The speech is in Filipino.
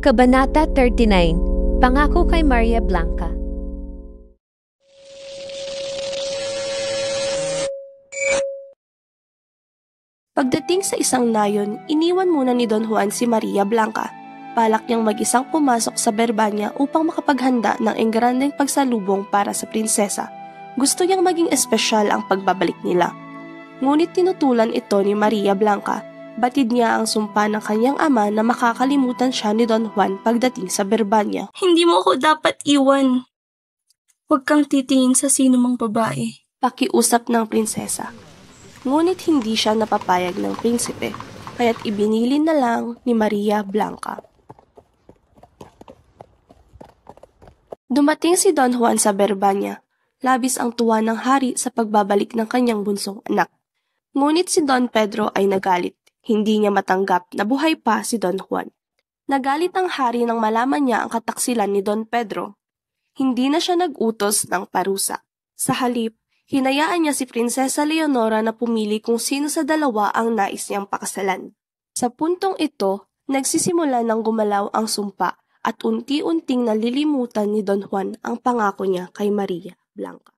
Kabanata 39, Pangako kay Maria Blanca. Pagdating sa isang nayon, iniwan muna ni Don Juan si Maria Blanca. Balak niyang mag-isang pumasok sa Berbanya upang makapaghanda ng engrandeng pagsalubong para sa prinsesa. Gusto niyang maging espesyal ang pagbabalik nila. Ngunit tinutulan ito ni Maria Blanca. Batid niya ang sumpa ng kanyang ama na makakalimutan siya ni Don Juan pagdating sa Berbanya. Hindi mo ako dapat iwan. Huwag kang titingin sa sino mang babae. Pakiusap ng prinsesa. Ngunit hindi siya napapayag ng prinsipe, kaya't ibinilin na lang ni Maria Blanca. Dumating si Don Juan sa Berbanya. Labis ang tuwa ng hari sa pagbabalik ng kanyang bunsong anak. Ngunit si Don Pedro ay nagalit. Hindi niya matanggap na buhay pa si Don Juan. Nagalit ang hari nang malaman niya ang kataksilan ni Don Pedro. Hindi na siya nag-utos ng parusa. Sa halip, hinayaan niya si Prinsesa Leonora na pumili kung sino sa dalawa ang nais niyang pakasalan. Sa puntong ito, nagsisimula ng gumalaw ang sumpa at unti-unting nalilimutan ni Don Juan ang pangako niya kay Maria Blanca.